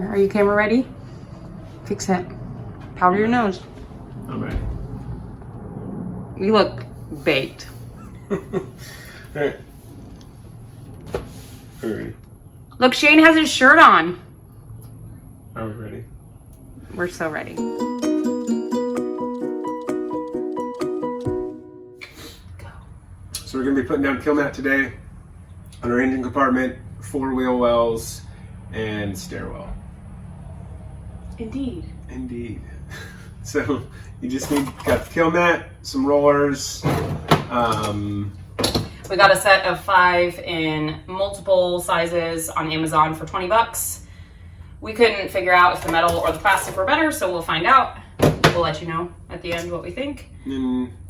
Are you camera ready? Fix it. Powder your nose. I'm ready. You look baked. Alright. Are we ready? Look, Shane has his shirt on. Are we ready? We're so ready. So we're going to be putting down Kilmat today on our engine compartment, 4-wheel wells, and stairwell. Indeed. Indeed. So you just got the Kilmat, some rollers. We got a set of 5 in multiple sizes on Amazon for 20 bucks. We couldn't figure out if the metal or the plastic were better, so we'll find out. We'll let you know at the end what we think.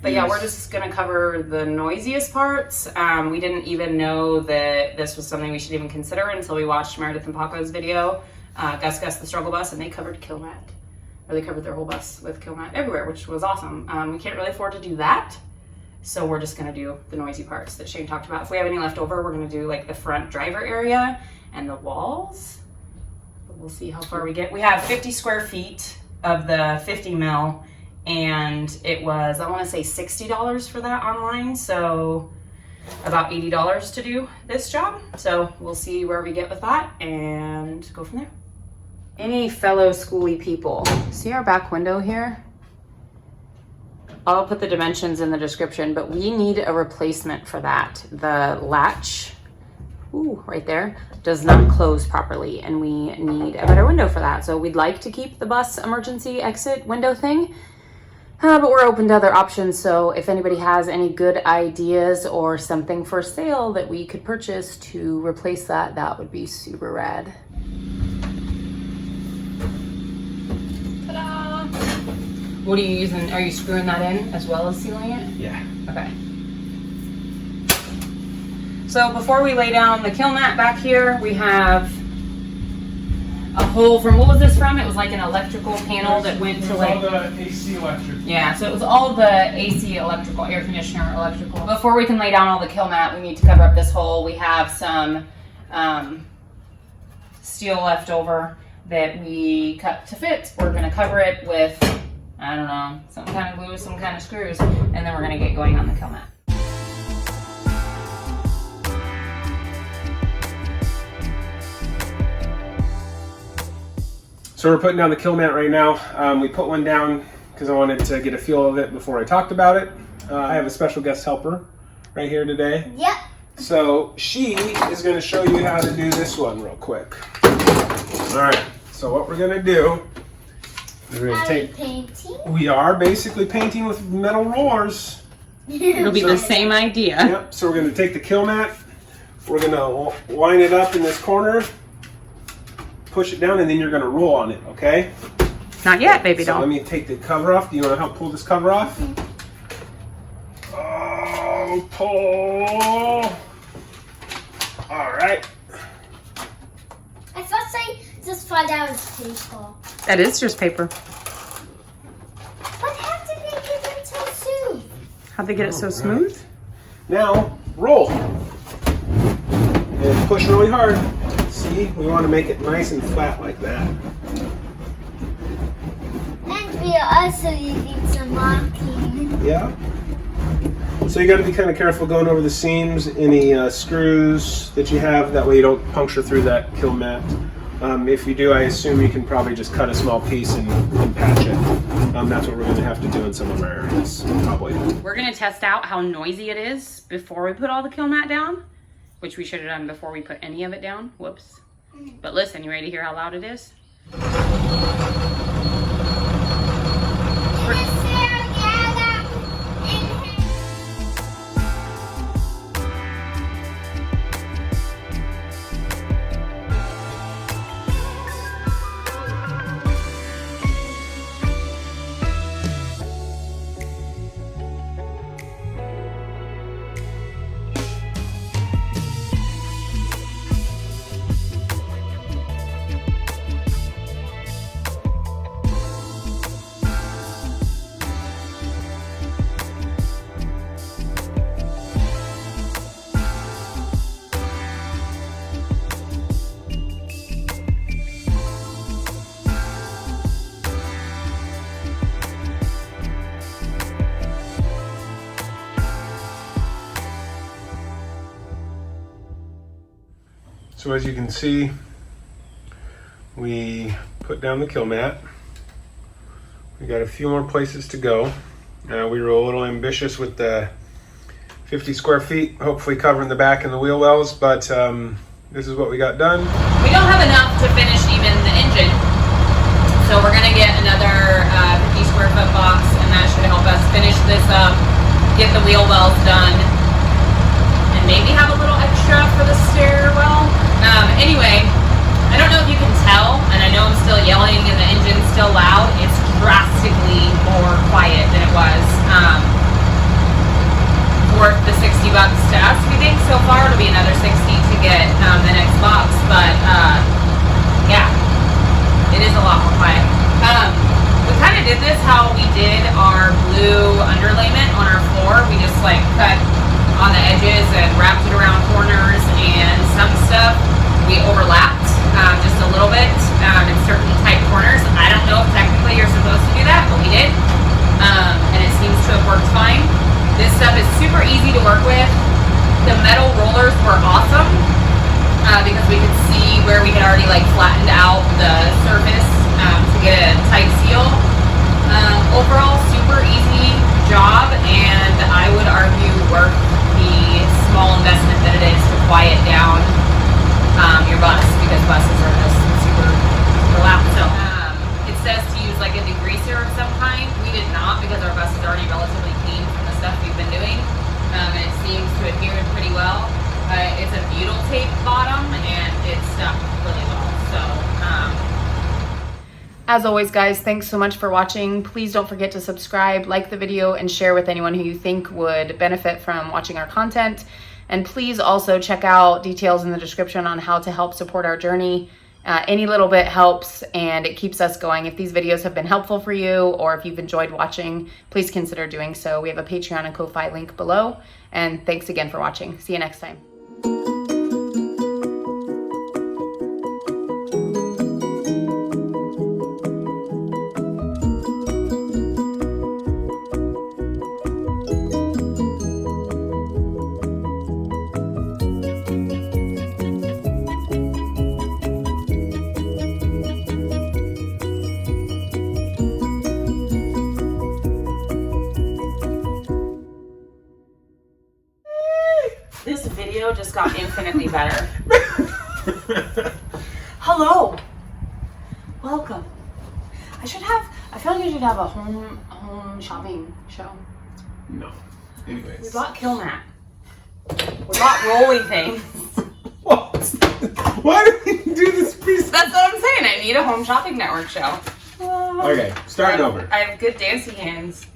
But yeah, we're just gonna cover the noisiest parts. We didn't even know that this was something we should even consider until we watched Meredith and Paco's video, Gus the Struggle Bus, and they covered Kilmat. Or they covered their whole bus with Kilmat everywhere, which was awesome. We can't really afford to do that, so we're just gonna do the noisy parts that Shane talked about. If we have any left over, we're gonna do like the front driver area and the walls. But we'll see how far we get. We have 50 square feet of the 50 mil, and it was, I want to say $60 for that online, so about $80 to do this job. So we'll see where we get with that and go from there. Any fellow Skoolie people, see our back window here? I'll put the dimensions in the description, but we need a replacement for that. The latch, ooh, right there, does not close properly, and we need a better window for that. So we'd like to keep the bus emergency exit window thing, but we're open to other options. So if anybody has any good ideas or something for sale that we could purchase to replace that, that would be super rad. Ta-da! What are you using? Are you screwing that in as well as sealing it? Yeah. Okay. So before we lay down the Kilmat back here, we have a hole from, what was this from? It was like an electrical panel that went to like... all the AC electric. Yeah, so it was all the AC electrical, air conditioner electrical. Before we can lay down all the Kilmat, we need to cover up this hole. We have some steel left over that we cut to fit. We're gonna cover it with, I don't know, some kind of glue, some kind of screws, and then we're gonna get going on the Kilmat. So we're putting down the Kilmat right now. We put one down because I wanted to get a feel of it before I talked about it. I have a special guest helper right here today. Yep. So she is going to show you how to do this one real quick. All right. So what we're going to do, we're going to take. Painting? We are basically painting with metal rollers. It'll be the same idea. Yep. So we're going to take the Kilmat. We're going to line it up in this corner. Push it down, and then you're going to roll on it, okay? Not yet, baby So doll. let me take the cover off. Do you want to help pull this cover off? Oh, pull. All right. I thought I just found out it's paper. That is just paper. But how did they get it so soon? How'd they get it so smooth? Now, roll. And push really hard. See, we want to make it nice and flat like that. And we are also using some marking. Yeah. So you got to be kind of careful going over the seams, any screws that you have, that way you don't puncture through that Kilmat. If you do, I assume you can probably just cut a small piece and patch it. That's what we're going to have to do in some of our areas, probably. We're going to test out how noisy it is before we put all the Kilmat down, which we should have done before we put any of it down. Whoops. But listen, you ready to hear how loud it is? So as you can see, we put down the Kilmat. We got a few more places to go. We were a little ambitious with the 50 square feet, hopefully covering the back and the wheel wells, but this is what we got done. We don't have enough to finish even the engine, so we're gonna get another 50 square foot box, and that should help us finish this up, get the wheel wells done, and maybe have a little extra for the stairwell. Anyway, I don't know if you can tell, and I know I'm still yelling and the engine's still loud. It's drastically more quiet than it was. Worth the $60 to us, we think. So far it'll be another $60 to get the next box, but yeah, it is a lot more quiet. We kind of did this how we did our blue underlayment on our floor. We just like cut on the edges and wrapped it around corners, and some stuff we overlapped just a little bit in certain tight corners. I don't know if technically you're supposed to do that, but we did, and it seems to have worked fine. This stuff is super easy to work with. The metal rollers were awesome because we could see where we had already like flattened out the surface to get a tight seal. Overall, super easy job, and I would argue worth the small investment that it is to quiet down your bus, because buses are just super loud. So it says to use like a degreaser of some kind. We did not, because our bus is already relatively clean from the stuff we've been doing, and it seems to adhere pretty well. It's a butyl tape bottom, and it's stuck really well. So as always, guys, thanks so much for watching. Please don't forget to subscribe, like the video, and share with anyone who you think would benefit from watching our content. And please also check out details in the description on how to help support our journey. Any little bit helps, and it keeps us going. If these videos have been helpful for you, or if you've enjoyed watching, please consider doing so. We have a Patreon and Ko-Fi link below. And thanks again for watching. See you next time. This video just got infinitely better. Hello. Welcome. I feel like I should have a home shopping show. No. Anyways. We bought Kilmat. We bought rolly things. What? Why did we do this piece? That's what I'm saying. I need a home shopping network show. Okay, starting over. I have good dancing hands.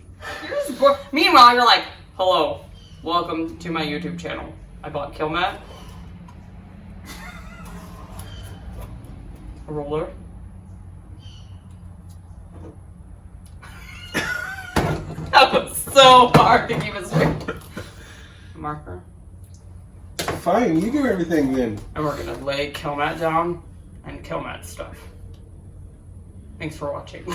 Meanwhile, you're like, hello. Welcome to my YouTube channel. I bought Kilmat. A roller. That was so hard to keep it straight. A marker. Fine, you do everything then. And we're gonna lay Kilmat down and Kilmat stuff. Thanks for watching.